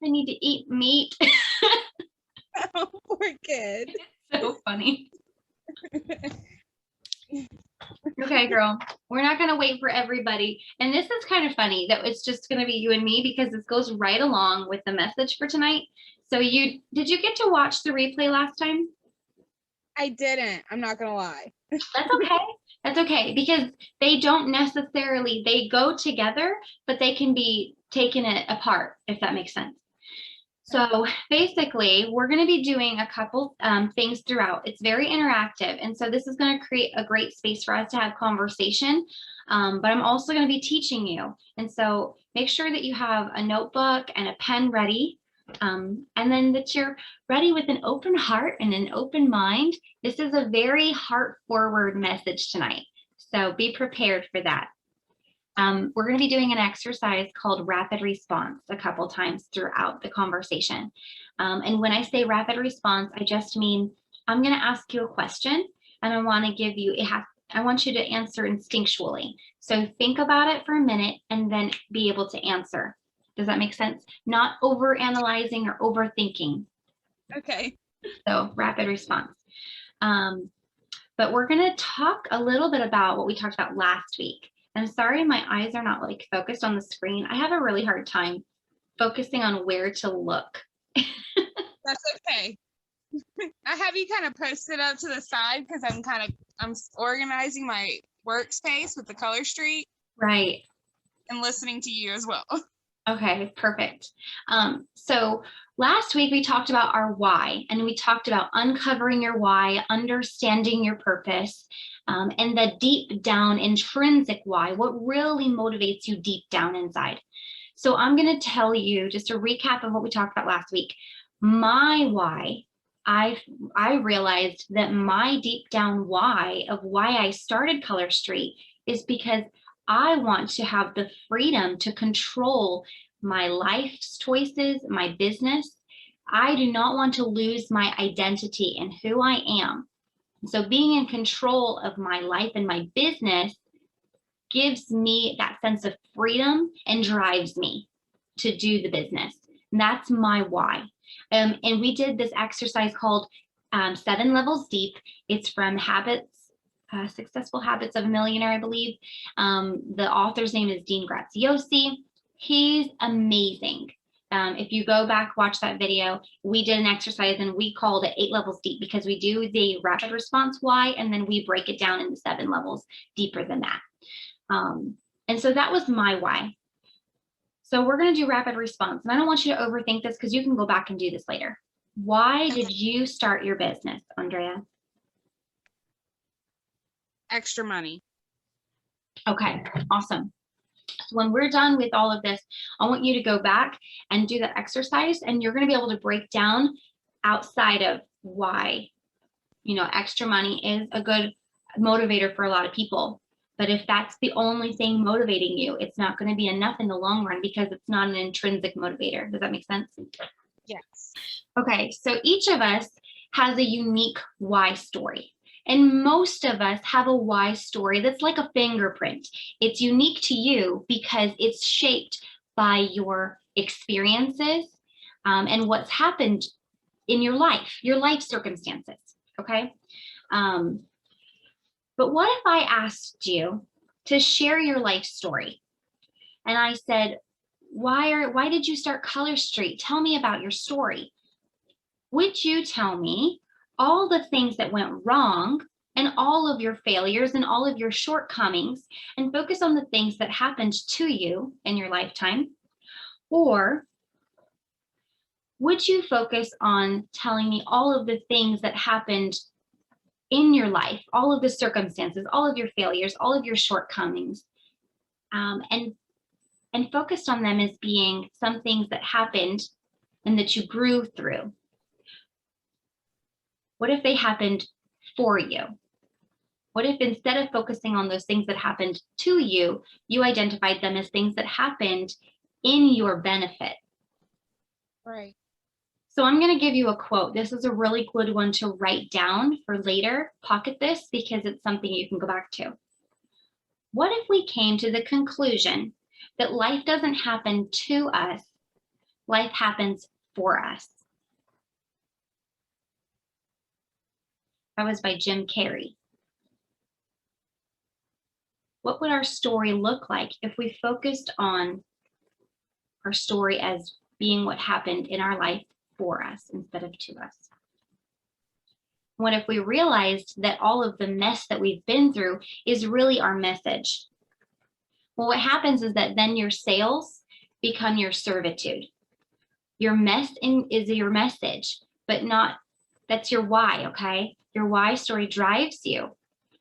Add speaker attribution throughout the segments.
Speaker 1: I need to eat meat.
Speaker 2: Oh, poor kid.
Speaker 1: So funny. Okay, girl, we're not going to wait for everybody. And this is kind of funny that it's just going to be you and me because this goes right along with the message for tonight. So did you get to watch the replay last time?
Speaker 2: I didn't. I'm not gonna lie.
Speaker 1: That's okay. That's okay because they don't necessarily, they go together, but they can be taken apart, if that makes sense. So basically, we're going to be doing a couple things throughout. It's very interactive. And so this is going to create a great space for us to have conversation. But I'm also going to be teaching you. And so make sure that you have a notebook and a pen ready. And then that you're ready with an open heart and an open mind. This is a very heart-forward message tonight. So be prepared for that. We're going to be doing an exercise called rapid response a couple times throughout the conversation. And when I say rapid response, I just mean I'm going to ask you a question and I want to give you, I want you to answer instinctually. So think about it for a minute and then be able to answer. Does that make sense? Not over analyzing or overthinking.
Speaker 2: Okay.
Speaker 1: So rapid response. But we're going to talk a little bit about what we talked about last week. I'm sorry my eyes are not like focused on the screen. I have a really hard time focusing on where to look.
Speaker 2: That's okay. I have you kind of posted up to the side because I'm organizing my workspace with the color street.
Speaker 1: Right.
Speaker 2: And listening to you as well.
Speaker 1: Okay, perfect. So last week we talked about our why, and we talked about uncovering your why, understanding your purpose, and the deep down intrinsic why, what really motivates you deep down inside. So I'm going to tell you just a recap of what we talked about last week. My why, I realized that my deep down why of why I started Color Street is because I want to have the freedom to control my life's choices, my business. I do not want to lose my identity and who I am. So being in control of my life and my business gives me that sense of freedom and drives me to do the business. And that's my why. And we did this exercise called 7 Levels Deep. It's from Successful Habits of a Millionaire, I believe. The author's name is Dean Graziosi. He's amazing. If you go back, watch that video, we did an exercise and we called it 8 levels deep because we do the rapid response why, and then we break it down into 7 levels deeper than that. And so that was my why. So we're going to do rapid response. And I don't want you to overthink this because you can go back and do this later. Why did you start your business, Andrea?
Speaker 2: Extra money.
Speaker 1: Okay, awesome. So when we're done with all of this, I want you to go back and do that exercise, and you're going to be able to break down outside of why, extra money is a good motivator for a lot of people. But if that's the only thing motivating you, it's not going to be enough in the long run because it's not an intrinsic motivator. Does that make sense?
Speaker 2: Yes.
Speaker 1: Okay, so each of us has a unique why story. And most of us have a why story that's like a fingerprint. It's unique to you because it's shaped by your experiences and what's happened in your life circumstances, okay? But what if I asked you to share your life story? And I said, why did you start Color Street? Tell me about your story. Would you tell me all the things that went wrong and all of your failures and all of your shortcomings and focus on the things that happened to you in your lifetime? Or would you focus on telling me all of the things that happened in your life, all of the circumstances, all of your failures, all of your shortcomings, and focused on them as being some things that happened and that you grew through? What if they happened for you? What if instead of focusing on those things that happened to you, you identified them as things that happened in your benefit?
Speaker 2: Right.
Speaker 1: So I'm going to give you a quote. This is a really good one to write down for later. Pocket this because it's something you can go back to. What if we came to the conclusion that life doesn't happen to us, Life happens for us. That was by Jim Carrey. What would our story look like if we focused on our story as being what happened in our life for us instead of to us? What if we realized that all of the mess that we've been through is really our message? Well, what happens is that then your sales become your servitude. Your mess is your message, but not, that's your why, okay? Your why story drives you,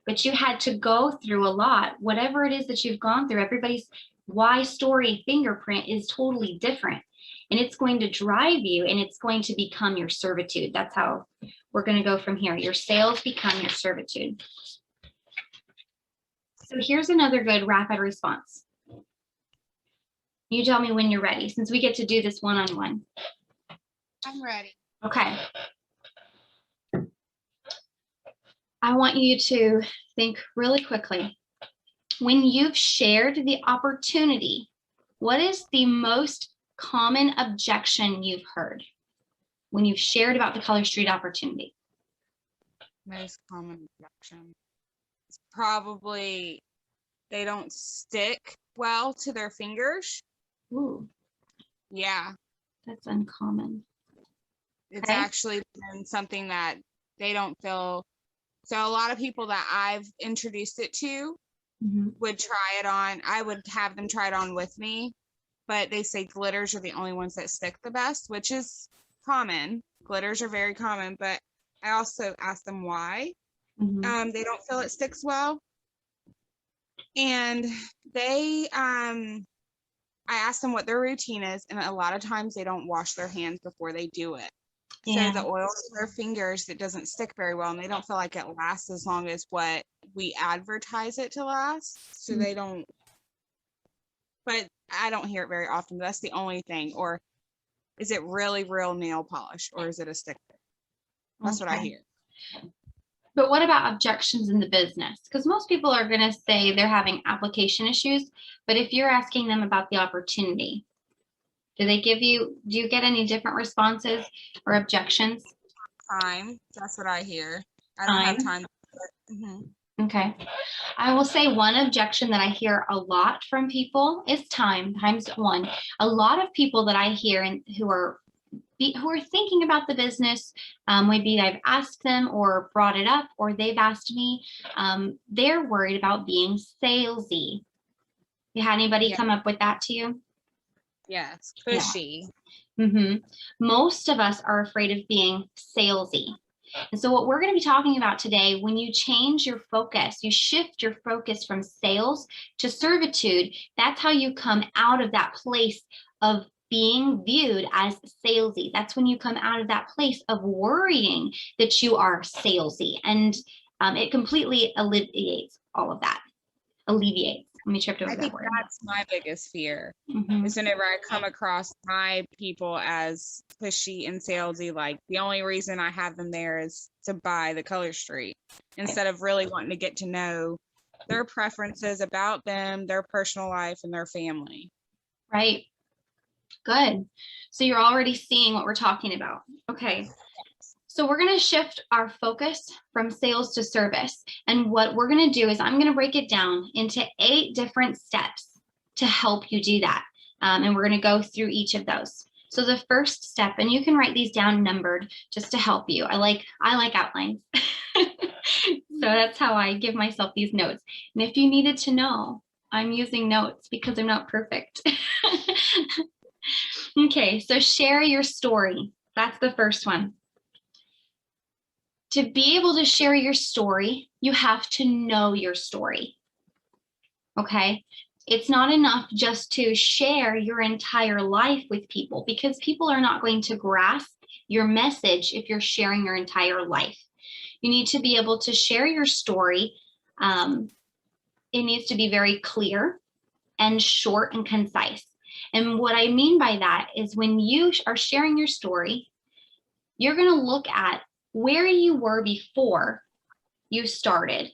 Speaker 1: but you had to go through a lot. Whatever it is that you've gone through, everybody's why story fingerprint is totally different. And it's going to drive you, and it's going to become your servitude. That's how we're going to go from here. Your sales become your servitude. So here's another good rapid response. You tell me when you're ready, since we get to do this one-on-one.
Speaker 2: I'm ready.
Speaker 1: Okay. I want you to think really quickly. When you've shared the opportunity, what is the most common objection you've heard when you've shared about the Color Street opportunity?
Speaker 2: Most common objection. It's probably they don't stick well to their fingers.
Speaker 1: Ooh,
Speaker 2: Yeah,
Speaker 1: that's uncommon.
Speaker 2: it's
Speaker 1: Okay.
Speaker 2: actually been something that they don't feel. So a lot of people that I've introduced it to would try it on. I would have them try it on with me, but they say glitters are the only ones that stick the best, which is common. Glitters are very common, but I also ask them why. They don't feel it sticks well. And they, I ask them what their routine is, and a lot of times they don't wash their hands before they do it.
Speaker 1: Yeah.
Speaker 2: So the oil in their fingers, it doesn't stick very well, and they don't feel like it lasts as long as what we advertise it to last. So they don't, but I don't hear it very often. That's the only thing. Or is it really real nail polish, or is it a sticker? That's what I hear.
Speaker 1: But what about objections in the business? Because most people are going to say they're having application issues, but if you're asking them about the opportunity, do you get any different responses or objections?
Speaker 2: Time. That's what I hear. I don't have time.
Speaker 1: Okay. I will say one objection that I hear a lot from people is time. Time's one. A lot of people that I hear and who are thinking about the business, maybe I've asked them or brought it up, or they've asked me, they're worried about being salesy. You had anybody come up with that to you?
Speaker 2: Yes, pushy.
Speaker 1: Yeah. Most of us are afraid of being salesy. And so what we're going to be talking about today, when you change your focus, you shift your focus from sales to servitude, that's how you come out of that place of being viewed as salesy. That's when you come out of that place of worrying that you are salesy. And it completely alleviates all of that. Alleviates. Let me trip over that word.
Speaker 2: That's my biggest fear. Is whenever I come across my people as pushy and salesy, like the only reason I have them there is to buy the Color Street instead of really wanting to get to know their preferences about them, their personal life, and their family.
Speaker 1: Right. Good. So you're already seeing what we're talking about. Okay. So we're going to shift our focus from sales to service. And what we're going to do is I'm going to break it down into 8 different steps to help you do that. And we're going to go through each of those. So the first step, and you can write these down numbered just to help you. I like outlines. So that's how I give myself these notes. And if you needed to know, I'm using notes because I'm not perfect. Okay, so share your story. That's the first one. To be able to share your story, you have to know your story. Okay? It's not enough just to share your entire life with people, because people are not going to grasp your message if you're sharing your entire life. You need to be able to share your story. It needs to be very clear and short and concise. And what I mean by that is when you are sharing your story, you're going to look at where you were before you started.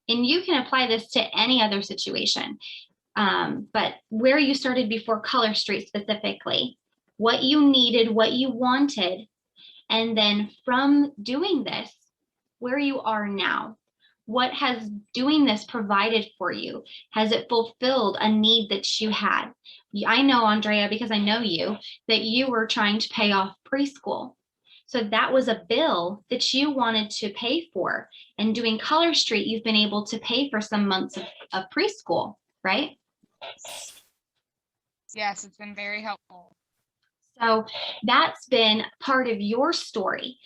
Speaker 1: And you can apply this to any other situation. But where you started before Color Street specifically, what you needed, what you wanted. And then from doing this, where you are now, what has doing this provided for you? Has it fulfilled a need that you had? I know, Andrea, because I know you, that you were trying to pay off preschool. So that was a bill that you wanted to pay for. And doing Color Street, you've been able to pay for some months of preschool, right?
Speaker 2: Yes, it's been very helpful.
Speaker 1: So that's been part of your story.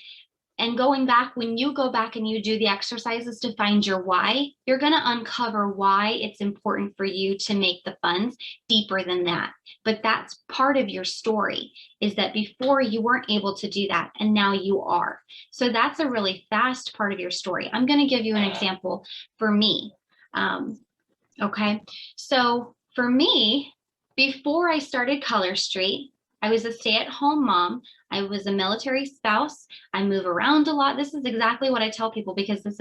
Speaker 1: And going back, when you go back and you do the exercises to find your why, you're going to uncover why it's important for you to make the funds deeper than that. But that's part of your story, is that before you weren't able to do that, and now you are. So that's a really fast part of your story. I'm going to give you an example for me. Okay, so for me, before I started Color Street, I was a stay-at-home mom. I was a military spouse. I move around a lot. This is exactly what I tell people, because this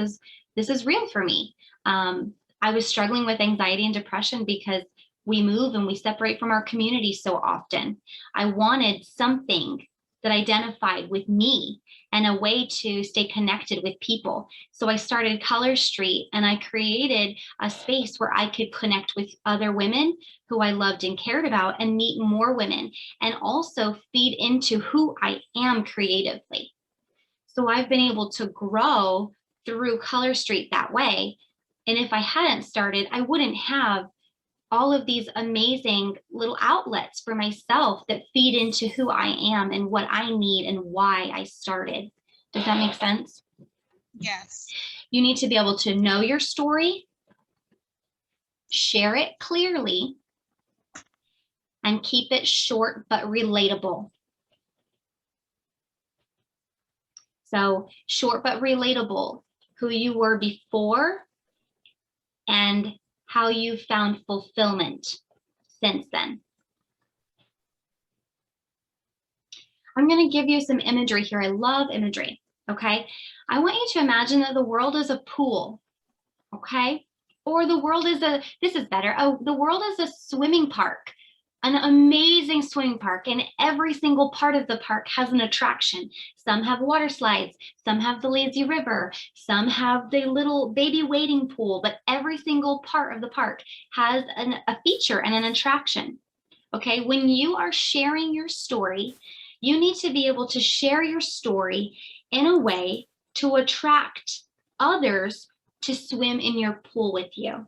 Speaker 1: is real for me. I was struggling with anxiety and depression because we move and we separate from our community so often. I wanted something that identified with me and a way to stay connected with people. So I started Color Street, and I created a space where I could connect with other women who I loved and cared about, and meet more women, and also feed into who I am creatively. So I've been able to grow through Color Street that way. And if I hadn't started, I wouldn't have all of these amazing little outlets for myself that feed into who I am and what I need and why I started. Does that make sense?
Speaker 2: Yes.
Speaker 1: You need to be able to know your story, share it clearly, and keep it short but relatable. So short but relatable, who you were before and how you found fulfillment since then. I'm going to give you some imagery here. I love imagery, okay? I want you to imagine that the world is a pool, okay? Or the world is this is better. Oh, the world is a swimming park, an amazing swimming park, and every single part of the park has an attraction. Some have water slides, some have the lazy river, some have the little baby wading pool, but every single part of the park has a feature and an attraction. Okay, when you are sharing your story, you need to be able to share your story in a way to attract others to swim in your pool with you.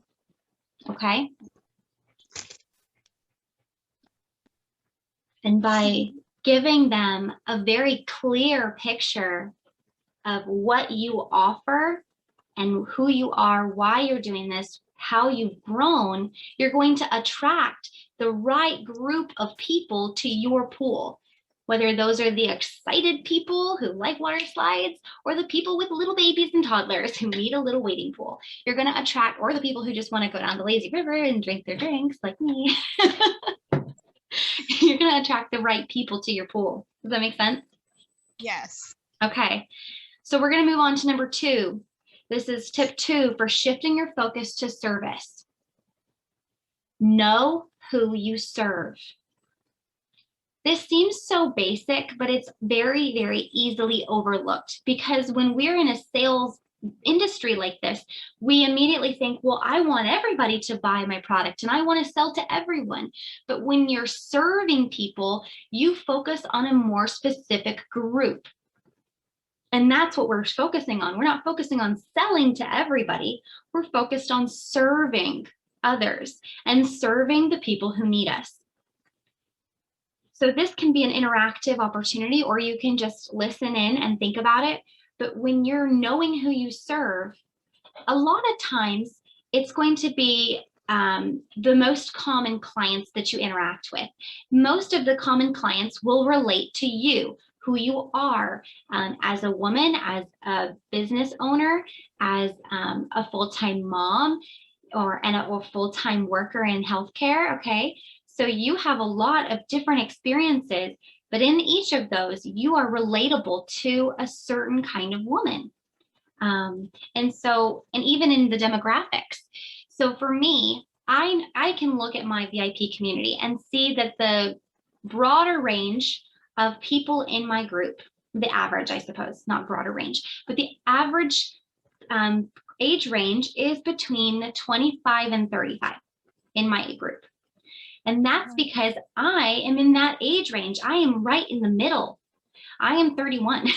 Speaker 1: Okay? And by giving them a very clear picture of what you offer and who you are, why you're doing this, how you've grown, you're going to attract the right group of people to your pool. Whether those are the excited people who like water slides, or the people with little babies and toddlers who need a little wading pool. You're going to attract, or the people who just want to go down the lazy river and drink their drinks like me. You're going to attract the right people to your pool. Does that make sense?
Speaker 2: Yes.
Speaker 1: Okay. So we're going to move on to number 2. This is tip 2 for shifting your focus to service. Know who you serve. This seems so basic, but it's very, very easily overlooked, because when we're in a sales industry like this, we immediately think, well, I want everybody to buy my product and I want to sell to everyone. But when you're serving people, you focus on a more specific group. And that's what we're focusing on. We're not focusing on selling to everybody. We're focused on serving others and serving the people who need us. So this can be an interactive opportunity, or you can just listen in and think about it. But when you're knowing who you serve, a lot of times it's going to be the most common clients that you interact with. Most of the common clients will relate to you, who you are as a woman, as a business owner, as a full-time mom, or a full-time worker in healthcare, okay? So you have a lot of different experiences, but in each of those, you are relatable to a certain kind of woman. And even in the demographics. So for me, I can look at my VIP community and see that the broader range of people in my group, the average, I suppose, not broader range, but the average age range is between 25 and 35 in my group. And that's because I am in that age range. I am right in the middle. I am 31.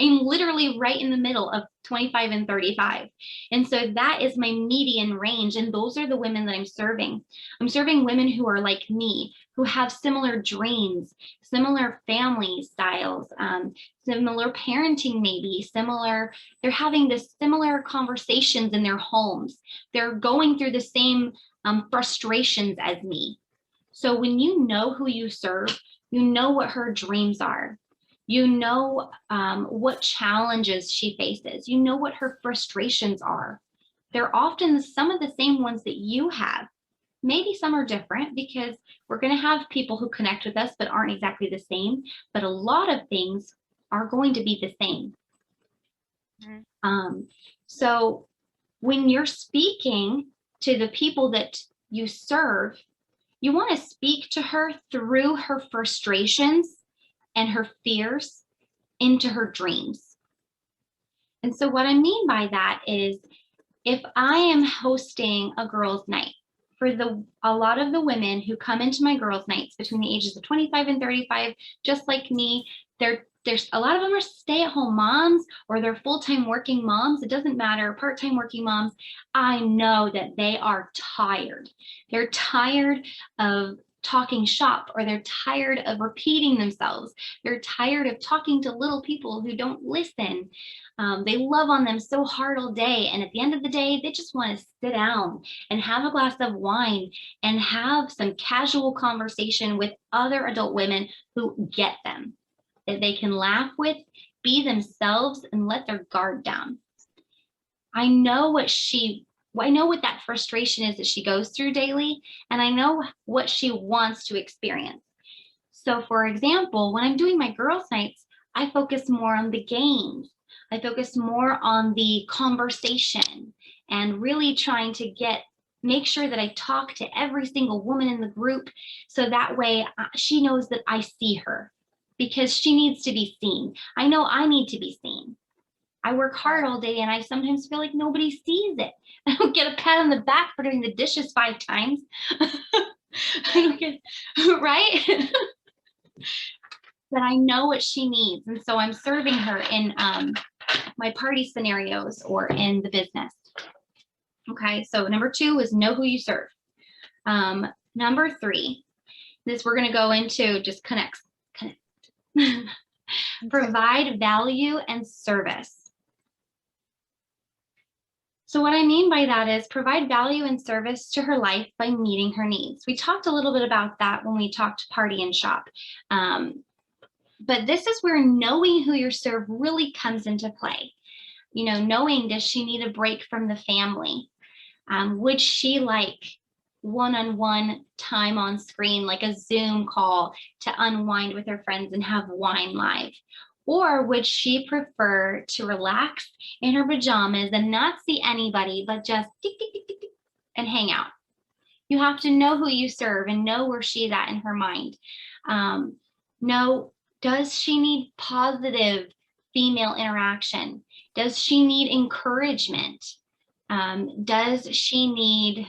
Speaker 1: I'm literally right in the middle of 25 and 35. And so that is my median range. And those are the women that I'm serving. I'm serving women who are like me, who have similar dreams, similar family styles, similar parenting, maybe similar. They're having this similar conversations in their homes. They're going through the same frustrations as me. So when you know who you serve, you know what her dreams are. You know what challenges she faces. You know what her frustrations are. They're often some of the same ones that you have. Maybe some are different because we're going to have people who connect with us but aren't exactly the same. But a lot of things are going to be the same. So when you're speaking to the people that you serve, you want to speak to her through her frustrations and her fears into her dreams. And so what I mean by that is, if I am hosting a girls' night for a lot of the women who come into my girls' nights between the ages of 25 and 35, just like me, there's a lot of them are stay-at-home moms or they're full-time working moms. It doesn't matter, part-time working moms. I know that they are tired. They're tired of talking shop, or they're tired of repeating themselves. They're tired of talking to little people who don't listen. They love on them so hard all day. And at the end of the day, they just want to sit down and have a glass of wine and have some casual conversation with other adult women who get them, that they can laugh with, be themselves, and let their guard down. I know what that frustration is that she goes through daily, and I know what she wants to experience. So for example, when I'm doing my girls' nights, I focus more on the games. I focus more on the conversation and really trying to make sure that I talk to every single woman in the group. So that way she knows that I see her, because she needs to be seen. I know I need to be seen. I work hard all day and I sometimes feel like nobody sees it. I don't get a pat on the back for doing the dishes 5 times. I don't get, right? But I know what she needs. And so I'm serving her in my party scenarios or in the business. Okay, so number 2 is know who you serve. Number 3, this we're going to go into just connect. Provide value and service. So what I mean by that is provide value and service to her life by meeting her needs. We talked a little bit about that when we talked party and shop. But this is where knowing who you serve really comes into play. You know, knowing, does she need a break from the family? Would she like one-on-one time on screen, like a Zoom call to unwind with her friends and have wine live? Or would she prefer to relax in her pajamas and not see anybody, but just tick, tick, tick, tick, tick, and hang out? You have to know who you serve and know where she's at in her mind. Know, does she need positive female interaction? Does she need encouragement? Does she need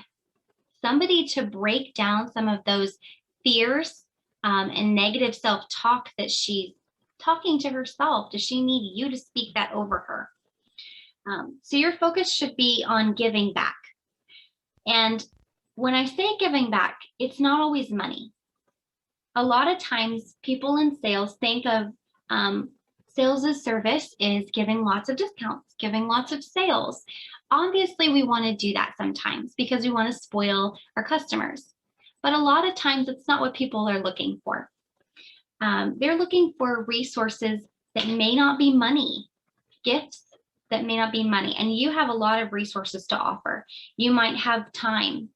Speaker 1: somebody to break down some of those fears and negative self-talk that she's talking to herself? Does she need you to speak that over her? So your focus should be on giving back. And when I say giving back, it's not always money. A lot of times people in sales think of sales as service is giving lots of discounts, giving lots of sales. Obviously, we want to do that sometimes because we want to spoil our customers. But a lot of times it's not what people are looking for. They're looking for resources that may not be money, gifts that may not be money. And you have a lot of resources to offer. You might have time,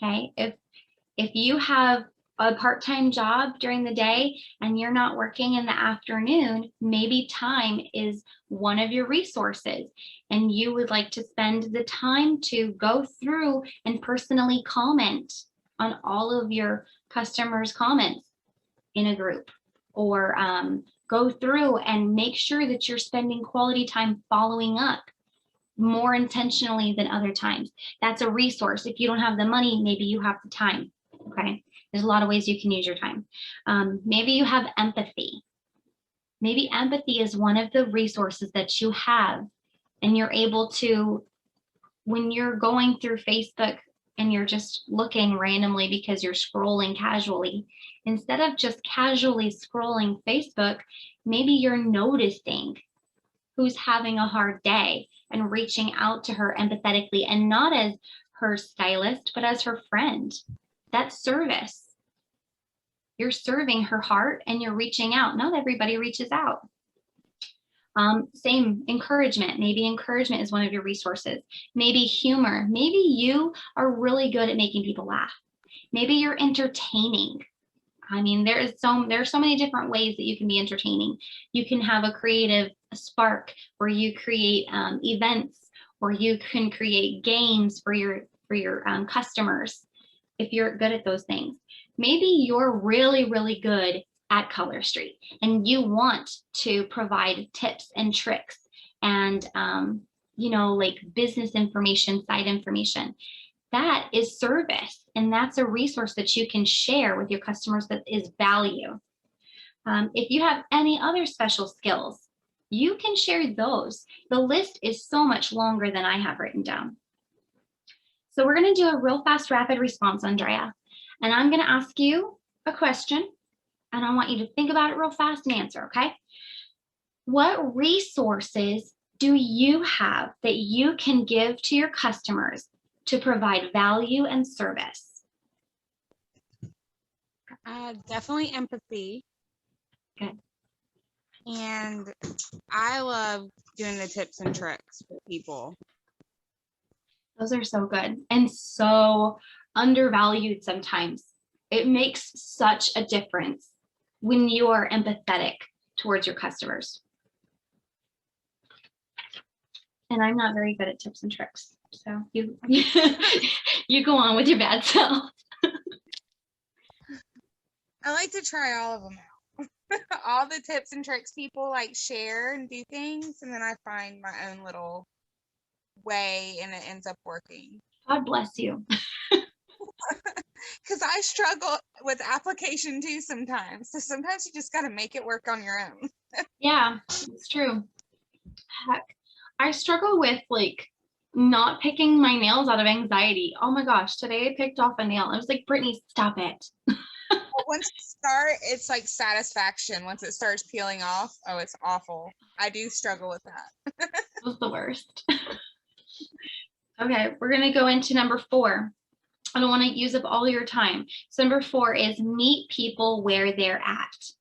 Speaker 1: okay? If you have a part-time job during the day and you're not working in the afternoon, maybe time is one of your resources, and you would like to spend the time to go through and personally comment on all of your customers' comments. in a group, or go through and make sure that you're spending quality time following up more intentionally than other times. That's a resource. If you don't have the money, maybe you have the time. Okay. There's a lot of ways you can use your time. Maybe you have empathy. Maybe empathy is one of the resources that you have, and you're able to, when you're going through Facebook and you're just looking randomly because you're scrolling casually, instead of just casually scrolling Facebook, maybe you're noticing who's having a hard day and reaching out to her empathetically, and not as her stylist, but as her friend. That's service. You're serving her heart and you're reaching out. Not everybody reaches out. Same encouragement. Maybe encouragement is one of your resources. Maybe humor. Maybe you are really good at making people laugh. Maybe you're entertaining. I mean, there's so many different ways that you can be entertaining. You can have a creative spark where you create events, or you can create games for your customers if you're good at those things. Maybe you're really, really good at Color Street and you want to provide tips and tricks and, like business information, site information. That is service, and that's a resource that you can share with your customers that is value. If you have any other special skills, you can share those. The list is so much longer than I have written down. So we're going to do a real fast, rapid response, Andrea. And I'm going to ask you a question, and I want you to think about it real fast and answer, okay? What resources do you have that you can give to your customers to provide value and service?
Speaker 2: Definitely empathy.
Speaker 1: Okay.
Speaker 2: And I love doing the tips and tricks for people.
Speaker 1: Those are so good and so undervalued sometimes. It makes such a difference when you are empathetic towards your customers. And I'm not very good at tips and tricks. So you you go on with your bad self.
Speaker 2: I like to try all of them out. All the tips and tricks people like share and do things, and then I find my own little way and it ends up working.
Speaker 1: God bless you.
Speaker 2: Because I struggle with application too sometimes. So sometimes you just got to make it work on your own.
Speaker 1: Yeah, it's true. Heck, I struggle with not picking my nails out of anxiety. Oh my gosh, today I picked off a nail. I was like, Brittany, stop it.
Speaker 2: Once you start, it's like satisfaction. Once it starts peeling off, oh, it's awful. I do struggle with that.
Speaker 1: It was the worst. Okay, we're going to go into number 4. I don't want to use up all your time. So number 4 is meet people where they're at.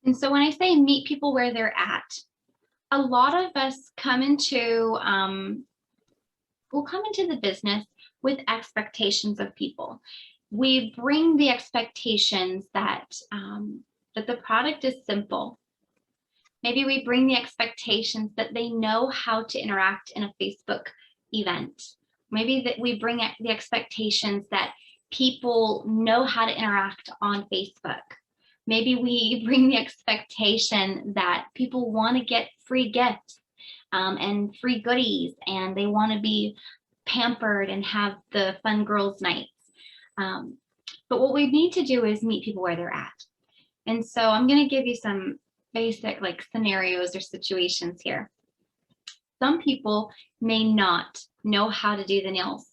Speaker 1: And so when I say meet people where they're at, a lot of us come into, we'll come into the business with expectations of people. We bring the expectations that, that the product is simple. Maybe we bring the expectations that they know how to interact in a Facebook event. Maybe that we bring the expectations that people know how to interact on Facebook. Maybe we bring the expectation that people want to get free gifts and free goodies, and they want to be pampered and have the fun girls' nights. But what we need to do is meet people where they're at. And so I'm going to give you some basic scenarios or situations here. Some people may not know how to do the nails.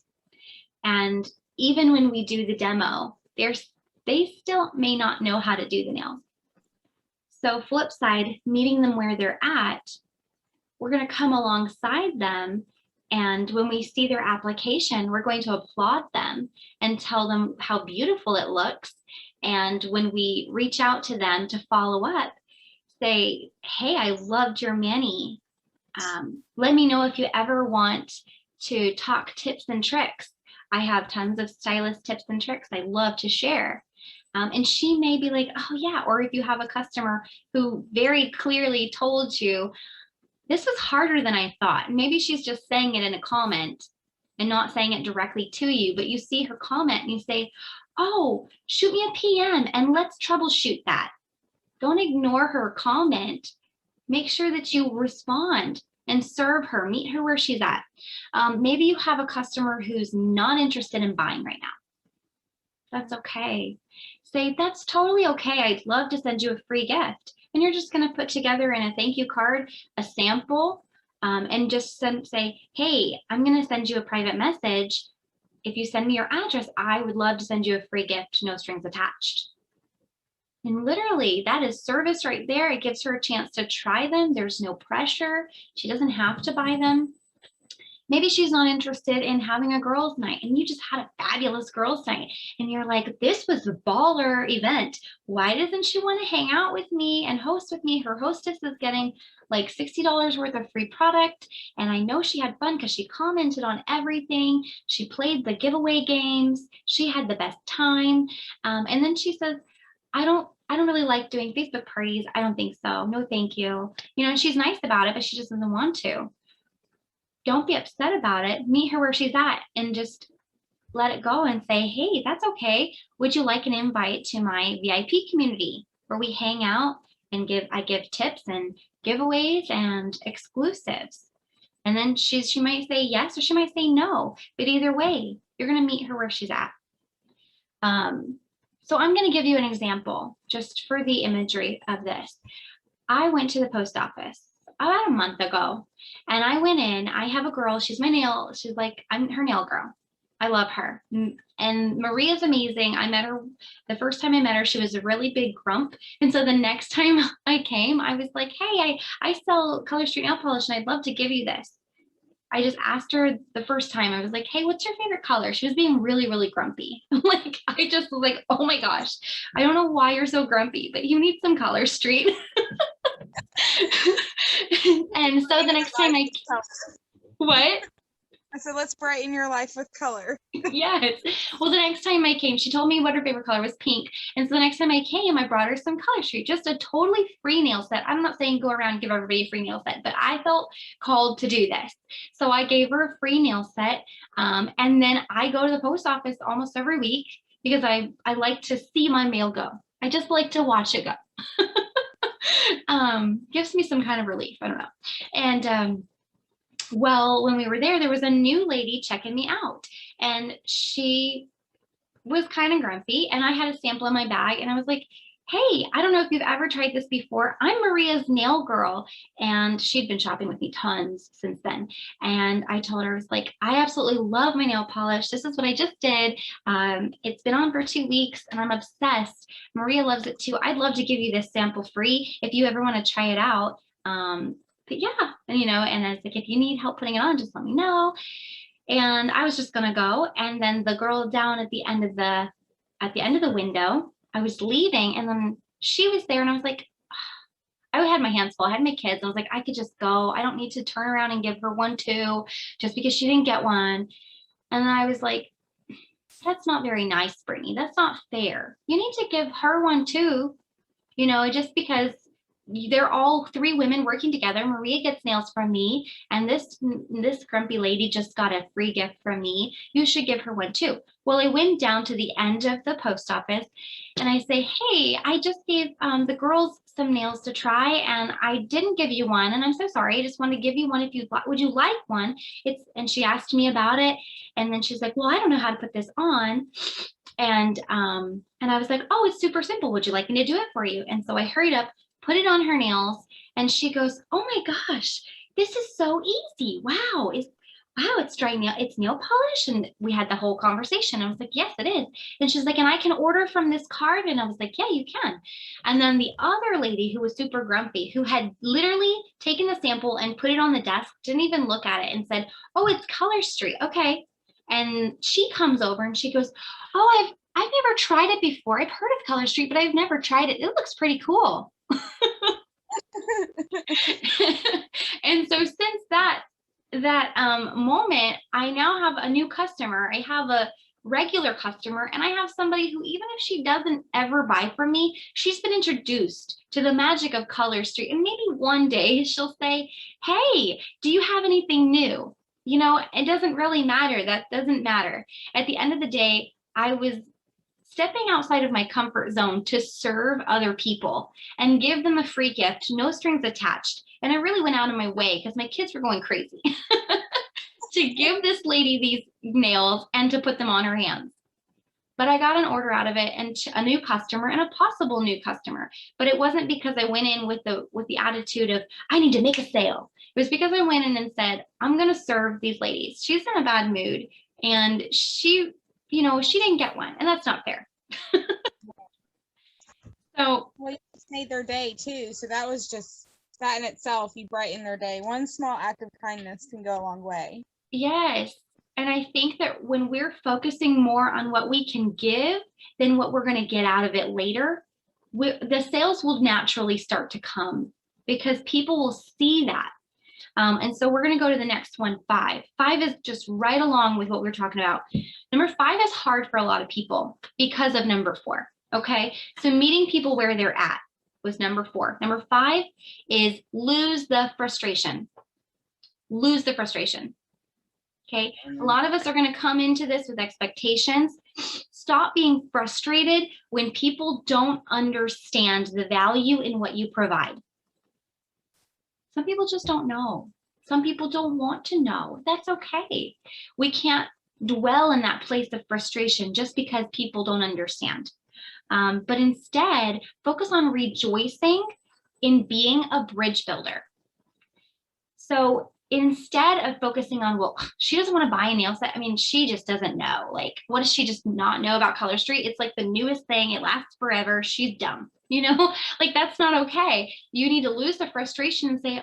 Speaker 1: And even when we do the demo, they still may not know how to do the nails. So flip side, meeting them where they're at, we're going to come alongside them. And when we see their application, we're going to applaud them and tell them how beautiful it looks. And when we reach out to them to follow up, say, hey, I loved your mani. Let me know if you ever want to talk tips and tricks. I have tons of stylist tips and tricks I love to share. And she may be like, oh yeah. Or if you have a customer who very clearly told you, this was harder than I thought. Maybe she's just saying it in a comment and not saying it directly to you, but you see her comment and you say, oh, shoot me a PM and let's troubleshoot that. Don't ignore her comment. Make sure that you respond and serve her, meet her where she's at. Maybe you have a customer who's not interested in buying right now. That's okay. Say, that's totally okay. I'd love to send you a free gift. And you're just going to put together in a thank you card a sample, and just say, hey, I'm going to send you a private message. If you send me your address, I would love to send you a free gift, no strings attached. And literally, that is service right there. It gives her a chance to try them. There's no pressure. She doesn't have to buy them. Maybe she's not interested in having a girls' night, and you just had a fabulous girls' night, and you're like, this was a baller event. Why doesn't she want to hang out with me and host with me? Her hostess is getting like $60 worth of free product, and I know she had fun because she commented on everything. She played the giveaway games. She had the best time. And then she says, I don't really like doing Facebook parties. I don't think so. No, thank you. You know, she's nice about it, but she just doesn't want to. Don't be upset about it. Meet her where she's at and just let it go and say, hey, that's okay. Would you like an invite to my VIP community where we hang out and I give tips and giveaways and exclusives? And then she might say yes, or she might say no, but either way, you're going to meet her where she's at. So I'm going to give you an example just for the imagery of this. I went to the post office about a month ago, and I went in. I have a girl. She's like, I'm her nail girl. I love her. And Maria's amazing. I met her the first time I met her. She was a really big grump. And so the next time I came, I was like, hey, I sell Color Street nail polish, and I'd love to give you this. I just asked her the first time. I was like, hey, what's your favorite color? She was being really, really grumpy. Like, I just was like, oh my gosh, I don't know why you're so grumpy, but you need some Color Street. And so the next time what?
Speaker 2: I said, let's brighten your life with color.
Speaker 1: Yes. Well, the next time I came, she told me what her favorite color was, pink. And so the next time I came, I brought her some Color Street, just a totally free nail set. I'm not saying go around and give everybody a free nail set, but I felt called to do this. So I gave her a free nail set. And then I go to the post office almost every week because I like to see my mail go. I just like to watch it go. Gives me some kind of relief. I don't know. And well, when we were there was a new lady checking me out, and she was kind of grumpy, and I had a sample in my bag, and I was like, hey, I don't know if you've ever tried this before. I'm Maria's nail girl. And she'd been shopping with me tons since then. And I told her, I was like, I absolutely love my nail polish. This is what I just did. It's been on for 2 weeks and I'm obsessed. Maria loves it too. I'd love to give you this sample free if you ever want to try it out. But yeah, and and I was like, if you need help putting it on, just let me know. And I was just gonna go. And then the girl down at the end of the window, I was leaving, and then she was there, and I was like, I had my hands full. I had my kids. I was like, I could just go. I don't need to turn around and give her one too, just because she didn't get one. And then I was like, that's not very nice, Brittany. That's not fair. You need to give her one too, just because they're all 3 women working together. Maria gets nails from me, and this grumpy lady just got a free gift from me. You should give her one too. Well, I went down to the end of the post office, and I say, hey, I just gave the girls some nails to try, and I didn't give you one, and I'm so sorry. I just wanted to give you one. Would you like one? And she asked me about it, and then she's like, well, I don't know how to put this on. And I was like, oh, it's super simple. Would you like me to do it for you? And so I hurried up, put it on her nails, and she goes, oh my gosh, this is so easy. Wow, it's dry nail, it's nail polish. And we had the whole conversation. I was like, yes, it is. And she's like, and I can order from this card. And I was like, yeah, you can. And then the other lady who was super grumpy, who had literally taken the sample and put it on the desk, didn't even look at it, and said, oh, it's Color Street. Okay. And she comes over and she goes, oh, I've never tried it before. I've heard of Color Street, but I've never tried it. It looks pretty cool. And so since that moment, I now have a new customer. I have a regular customer, and I have somebody who, even if she doesn't ever buy from me, she's been introduced to the magic of Color Street. And maybe one day she'll say, hey, do you have anything new? It doesn't really matter. That doesn't matter. At the end of the day, I was stepping outside of my comfort zone to serve other people and give them a free gift, no strings attached. And I really went out of my way because my kids were going crazy to give this lady these nails and to put them on her hands. But I got an order out of it and a new customer and a possible new customer. But it wasn't because I went in with the attitude of, I need to make a sale. It was because I went in and said, I'm going to serve these ladies. She's in a bad mood and she didn't get one, and that's not fair. So,
Speaker 2: well, you just made their day too. So that was just that in itself. You brighten their day. One small act of kindness can go a long way.
Speaker 1: yes. And I think that when we're focusing more on what we can give than what we're going to get out of it later, the sales will naturally start to come because people will see that. And so we're going to go to the next one, 5. 5 is just right along with what we're talking about. Number 5 is hard for a lot of people because of number 4. Okay, so meeting people where they're at was number 4. Number 5 is lose the frustration. Lose the frustration. Okay, a lot of us are going to come into this with expectations. Stop being frustrated when people don't understand the value in what you provide. Some people just don't know. Some people don't want to know. That's okay. We can't dwell in that place of frustration just because people don't understand. But instead, focus on rejoicing in being a bridge builder. So instead of focusing on, well, she doesn't want to buy a nail set. I mean, she just doesn't know. Like, what does she just not know about Color Street? It's like the newest thing. It lasts forever. She's dumb. Like that's not okay. You need to lose the frustration and say,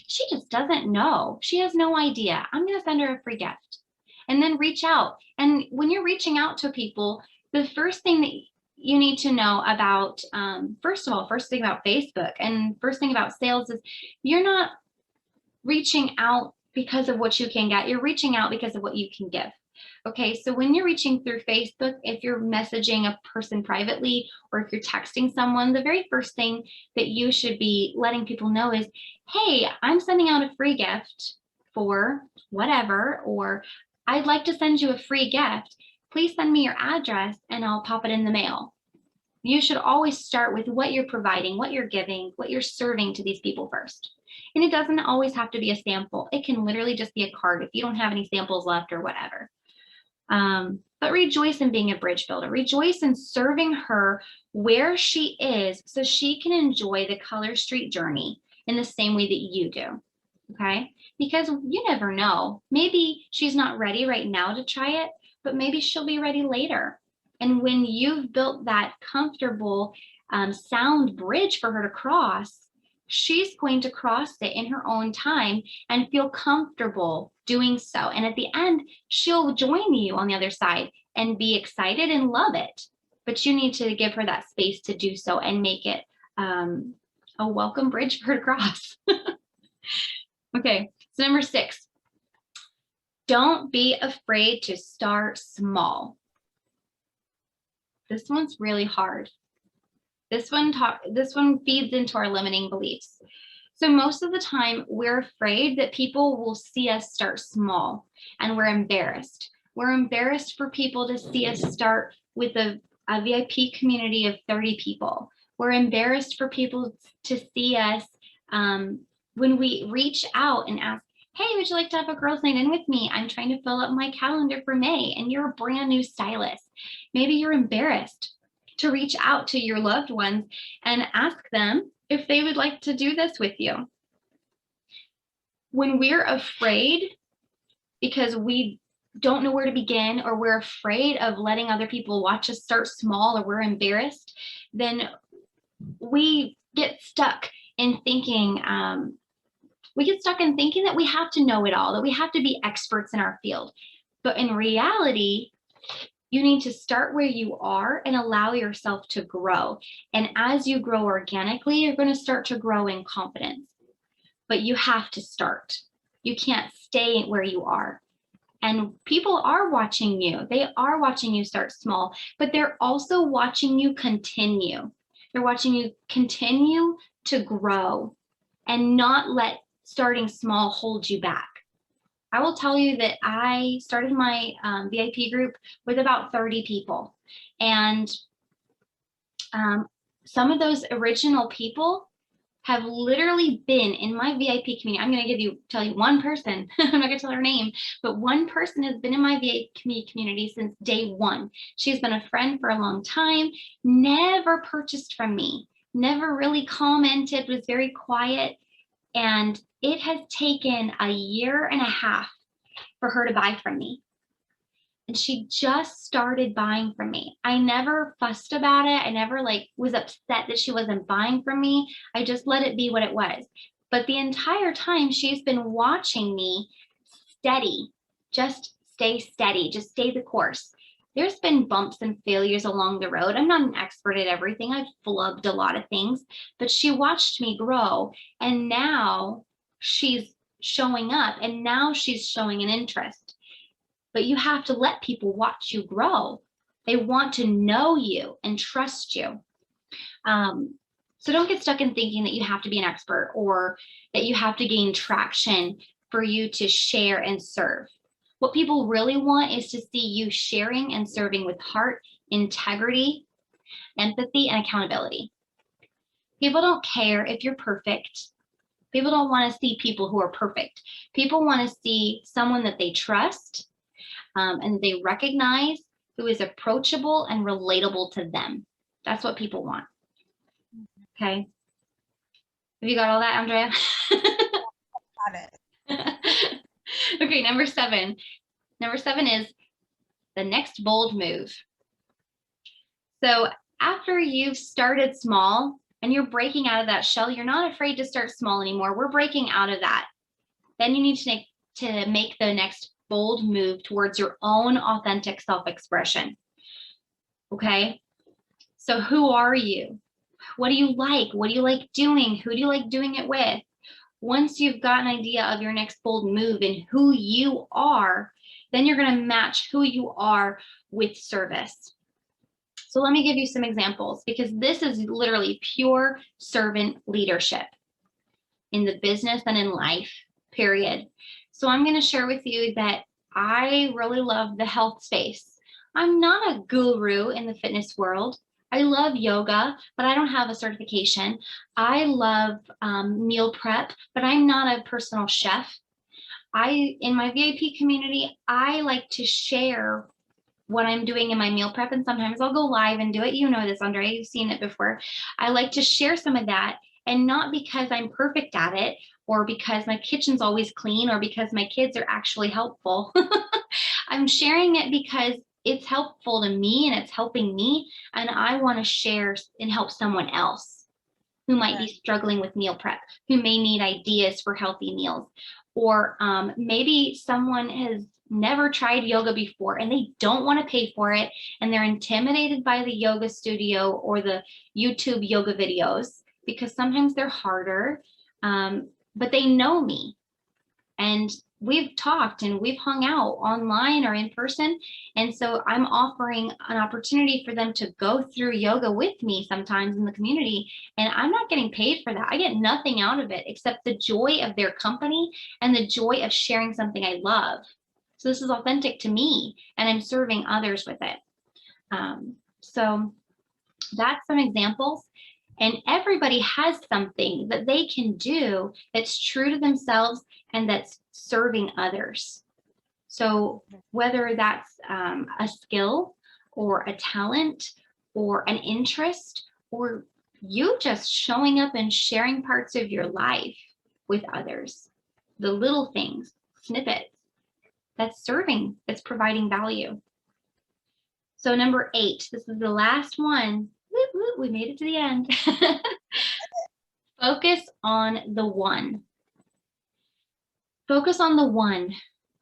Speaker 1: she just doesn't know. She has no idea. I'm going to send her a free gift. And then reach out. And when you're reaching out to people, the first thing that you need to know about, first thing about Facebook and first thing about sales is you're not reaching out because of what you can get. You're reaching out because of what you can give. Okay, so when you're reaching through Facebook, if you're messaging a person privately or if you're texting someone, the very first thing that you should be letting people know is, hey, I'm sending out a free gift for whatever, or I'd like to send you a free gift. Please send me your address and I'll pop it in the mail. You should always start with what you're providing, what you're giving, what you're serving to these people first. And it doesn't always have to be a sample. It can literally just be a card if you don't have any samples left or whatever. But rejoice in being a bridge builder. Rejoice in serving her where she is so she can enjoy the Color Street journey in the same way that you do. Okay? Because you never know. Maybe she's not ready right now to try it, but maybe she'll be ready later. And when you've built that comfortable, sound bridge for her to cross, she's going to cross it in her own time and feel comfortable doing so. And at the end, she'll join you on the other side and be excited and love it. But you need to give her that space to do so and make it a welcome bridge for her to cross. Okay, so number 6, don't be afraid to start small. This one's really hard. This one feeds into our limiting beliefs. So most of the time, we're afraid that people will see us start small, and we're embarrassed. We're embarrassed for people to see us start with a VIP community of 30 people. We're embarrassed for people to see us when we reach out and ask, hey, would you like to have a girls' night in with me? I'm trying to fill up my calendar for May, and you're a brand new stylist. Maybe you're embarrassed to reach out to your loved ones and ask them if they would like to do this with you. When we're afraid because we don't know where to begin, or we're afraid of letting other people watch us start small, or we're embarrassed, then we get stuck in thinking, that we have to know it all, that we have to be experts in our field. But in reality, you need to start where you are and allow yourself to grow. And as you grow organically, you're going to start to grow in confidence. But you have to start. You can't stay where you are. And people are watching you. They are watching you start small, but they're also watching you continue. They're watching you continue to grow and not let starting small hold you back. I will tell you that I started my VIP group with about 30 people. And some of those original people have literally been in my VIP community. I'm going to tell you one person. I'm not going to tell her name, but one person has been in my VIP community since day one. She's been a friend for a long time, never purchased from me, never really commented, was very quiet. And it has taken a year and a half for her to buy from me. And she just started buying from me. I never fussed about it. I never was upset that she wasn't buying from me. I just let it be what it was. But the entire time she's been watching me steady, just stay steady, just stay the course. There's been bumps and failures along the road. I'm not an expert at everything. I've flubbed a lot of things, but she watched me grow, and now she's showing up, and now she's showing an interest. But you have to let people watch you grow. They want to know you and trust you. So don't get stuck in thinking that you have to be an expert or that you have to gain traction for you to share and serve. What people really want is to see you sharing and serving with heart, integrity, empathy, and accountability. People don't care if you're perfect. People don't want to see people who are perfect. People want to see someone that they trust, and they recognize, who is approachable and relatable to them. That's what people want. Okay. Have you got all that, Andrea?
Speaker 2: Got it.
Speaker 1: Okay, number 7. Number 7 is the next bold move. So after you've started small and you're breaking out of that shell, you're not afraid to start small anymore. We're breaking out of that. Then you need to make the next bold move towards your own authentic self-expression. Okay, so who are you? What do you like? What do you like doing? Who do you like doing it with? Once you've got an idea of your next bold move and who you are, then you're going to match who you are with service. So let me give you some examples, because this is literally pure servant leadership in the business and in life, period. So I'm going to share with you that I really love the health space. I'm not a guru in the fitness world. I love yoga, but I don't have a certification. I love meal prep, but I'm not a personal chef. In my VIP community, I like to share what I'm doing in my meal prep, and sometimes I'll go live and do it. You know this, Andrea, you've seen it before. I like to share some of that, and not because I'm perfect at it, or because my kitchen's always clean, or because my kids are actually helpful. I'm sharing it because it's helpful to me and it's helping me, and I want to share and help someone else who might be struggling with meal prep, who may need ideas for healthy meals, or maybe someone has never tried yoga before and they don't want to pay for it, and they're intimidated by the yoga studio or the YouTube yoga videos because sometimes they're harder, but they know me and we've talked and we've hung out online or in person. And so I'm offering an opportunity for them to go through yoga with me sometimes in the community. And I'm not getting paid for that. I get nothing out of it except the joy of their company and the joy of sharing something I love. So this is authentic to me, and I'm serving others with it. So that's some examples. And everybody has something that they can do that's true to themselves and that's serving others. So whether that's a skill or a talent or an interest, or you just showing up and sharing parts of your life with others, the little things, snippets, that's serving, that's providing value. So number 8, this is the last one. Whoop, whoop, we made it to the end. Focus on the one. Focus on the one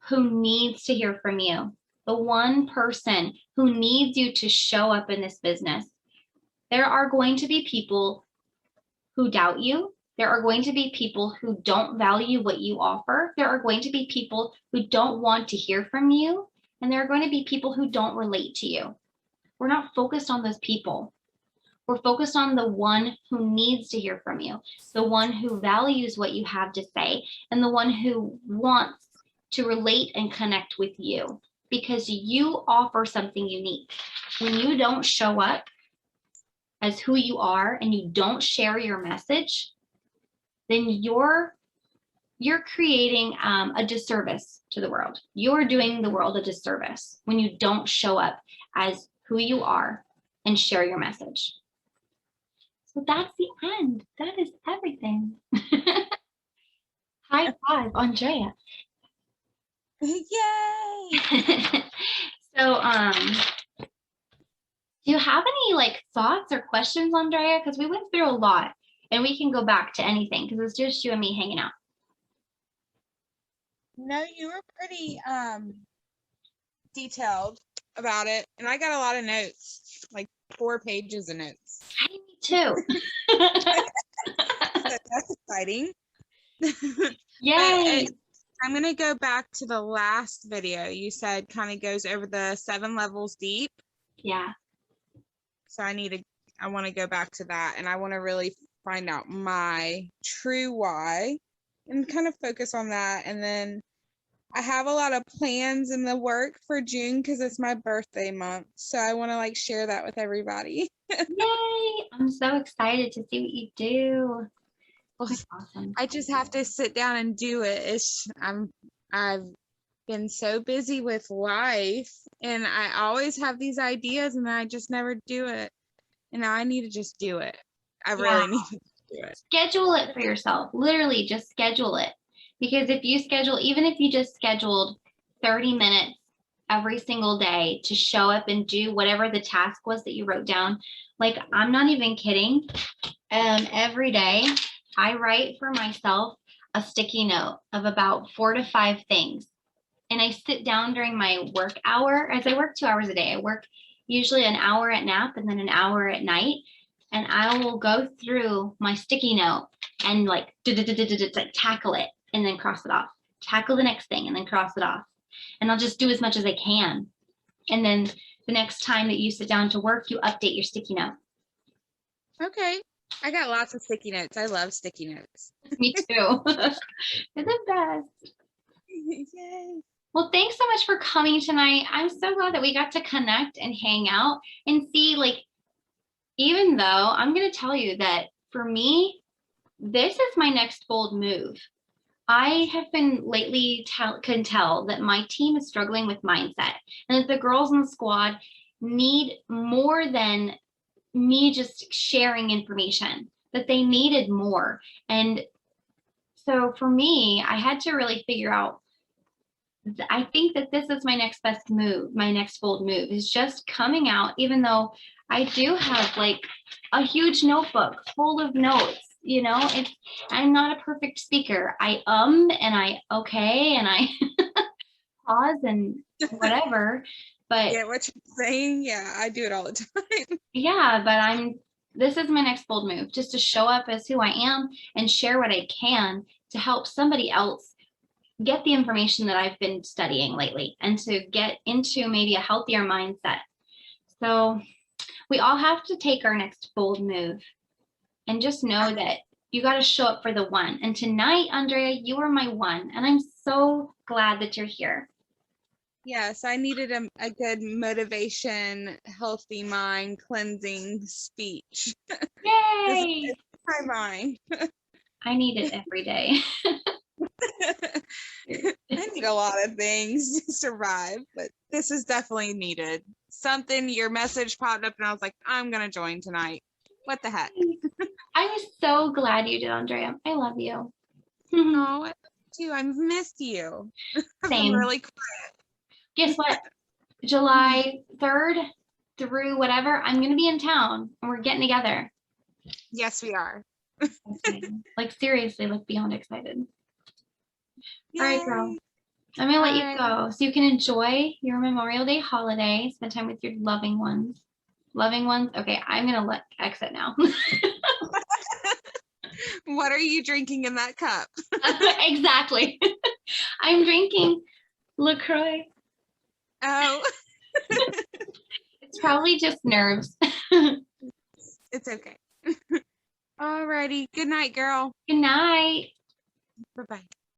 Speaker 1: who needs to hear from you, the one person who needs you to show up in this business. There are going to be people who doubt you. There are going to be people who don't value what you offer. There are going to be people who don't want to hear from you. And there are going to be people who don't relate to you. We're not focused on those people. We're focused on the one who needs to hear from you, the one who values what you have to say, and the one who wants to relate and connect with you because you offer something unique. When you don't show up as who you are and you don't share your message, then you're creating a disservice to the world. You're doing the world a disservice when you don't show up as who you are and share your message. So that's the end. That is everything. High five, Andrea.
Speaker 2: Yay!
Speaker 1: So, do you have any like thoughts or questions, Andrea? Because we went through a lot and we can go back to anything because it's just you and me hanging out.
Speaker 2: No, you were pretty detailed about it. And I got a lot of notes, like 4 pages of notes.
Speaker 1: Me too.
Speaker 2: So that's exciting.
Speaker 1: Yay.
Speaker 2: I'm going to go back to the last video. You said kind of goes over the 7 levels deep.
Speaker 1: Yeah.
Speaker 2: So I want to go back to that, and I want to really find out my true why and kind of focus on that. And then I have a lot of plans in the work for June because it's my birthday month. So I want to like share that with everybody.
Speaker 1: Yay. I'm so excited to see what you do. That's awesome.
Speaker 2: I just have to sit down and do it. I've been so busy with life, and I always have these ideas and I just never do it. And now I need to just do it. I really need to do it.
Speaker 1: Schedule it for yourself. Literally just schedule it. Because if you schedule, even if you just scheduled 30 minutes every single day to show up and do whatever the task was that you wrote down, like I'm not even kidding. Every day I write for myself a sticky note of about 4 to 5 things. And I sit down during my work hour, as I work 2 hours a day. I work usually an hour at nap and then an hour at night. And I will go through my sticky note and like tackle it and then cross it off. Tackle the next thing and then cross it off. And I'll just do as much as I can. And then the next time that you sit down to work, you update your sticky note.
Speaker 2: Okay. I got lots of sticky notes. I love sticky notes.
Speaker 1: Me too. They're the best.
Speaker 2: Yay.
Speaker 1: Well, thanks so much for coming tonight. I'm so glad that we got to connect and hang out and see, like, even though I'm going to tell you that for me, this is my next bold move. I have been lately can tell that my team is struggling with mindset and that the girls in the squad need more than me just sharing information, that they needed more. And so for me, I had to really figure out, I think that this is my next best move, my next bold move is just coming out, even though I do have like a huge notebook full of notes, you know, I'm not a perfect speaker. I and I okay and I pause and whatever, but
Speaker 2: yeah, what you're saying, yeah, I do it all the time.
Speaker 1: Yeah, but this is my next bold move, just to show up as who I am and share what I can to help somebody else get the information that I've been studying lately and to get into maybe a healthier mindset. So we all have to take our next bold move and just know that you got to show up for the one. And tonight, Andrea, you are my one. And I'm so glad that you're here.
Speaker 2: Yes, I needed a good motivation, healthy mind, cleansing speech.
Speaker 1: Yay!
Speaker 2: It's my mind.
Speaker 1: I need it every day.
Speaker 2: I need a lot of things to survive, but this is definitely needed. Something, your message popped up and I was like, I'm going to join tonight. What the heck?
Speaker 1: I was so glad you did, Andrea. I love you.
Speaker 2: Oh, I love you. I missed you. I've been really quiet.
Speaker 1: Guess what? July 3rd through whatever, I'm going to be in town and we're getting together.
Speaker 2: Yes, we are.
Speaker 1: Like seriously, like beyond excited.
Speaker 2: Yay.
Speaker 1: All right, girl. I'm going to let you go so you can enjoy your Memorial Day holiday. Spend time with your loving ones. Loving ones. Okay, I'm going to exit now.
Speaker 2: What are you drinking in that cup?
Speaker 1: Exactly. I'm drinking LaCroix.
Speaker 2: Oh.
Speaker 1: It's probably just nerves.
Speaker 2: It's okay. Alrighty. Good night, girl.
Speaker 1: Good night.
Speaker 2: Bye-bye.